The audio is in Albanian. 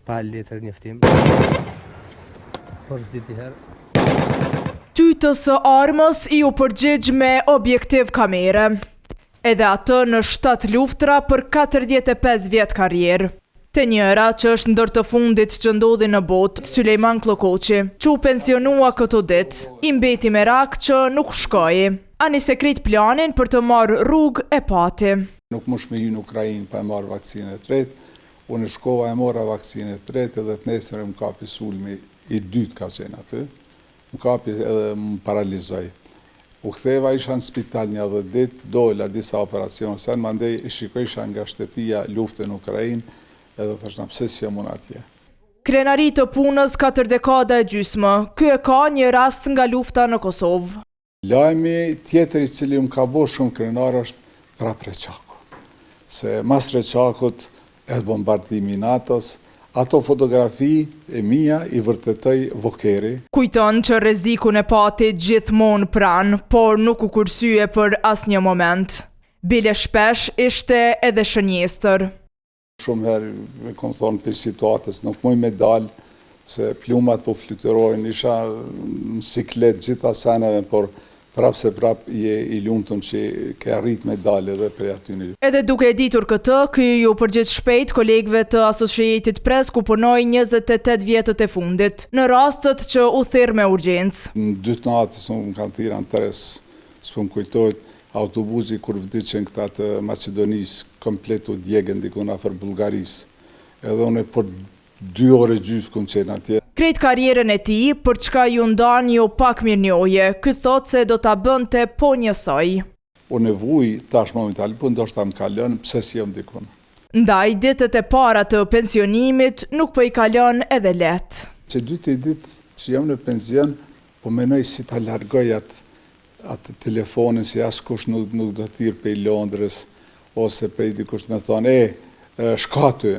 pa letër njoftim. Por ziti herë. Tytës së armës ju përgjigj me objektiv kamere. Edhe atë në 7 luftra për 45 vjet karrierë. Te njëra që është ndër të fundit që ndodhi në botë, Sulejman Klokoqi, që u pensionua këto ditë, i mbeti me rak që nuk shkoi. Ani se krit planin për të marrë rrugë e pati. Nuk mush me hy në Ukrainë pa e marrë vakcinë e tretë, unë shkova e mora vakcinë e tretë edhe të nesër më kapi sulmi i dytë ka qenë aty, më kapi edhe më paralizoj. U ktheva isha në spital një 10 ditë, dola disa operacione, sen mandej i shikojsha nga shtëpia luftën në Ukrainë, edhe thashna pse si jam unë atje. Krenari të punës 4 dekada e gjysmë, ky e ka një rast nga lufta në Kosovë. Lajmi tjetër i cili më ka bo shumë krenar është prap Reçaku. Se mas Reçakut edhe bombardimi i NATO-s, ato fotografi e mia i vërtetoj Vokeri. Kujton që rrezikun e pati gjithmonë pranë, por nuk u kursye për asnjë moment. Bile shpesh ishte edhe shënjestër. Shumë herë, me kom thonë për situatës, nuk muj me dalë, se plumat po fluturojnë, isha në siklet gjitha seneve, por prap se prap i lumëtën që ke arrit me dalë edhe për aty një. Edhe duke e ditur këtë, ky ju përgjigj shpejt kolegëve të Associated Press ku punoi 28 vjetët e fundit, në rastet që u thirr me urgjencë. Në 2 natës më kanë thirrë anëtëres, s'po më kujtojt, autobusi kur vdiqen këta të Macedonisë, komplet u djegën dikun afër Bullgarisë. Edhe unë për 2 orë gjysmë kom qenë atje. Krejt karrierën e tij, për çka ju ndan jo pak mirënjohje, ky thot se do ta bënte po njësoj. Unë e vuj tash momental, po ndoshta më kalon pse si jam dikun. Ndaj ditët e para të pensionimit nuk po i kalon edhe lehtë. Që ditë që jam në pension, po menoj si ta largoj atë telefonin, si askush nuk do thirr prej Londrës, ose prej dikush me thonë, shka ty,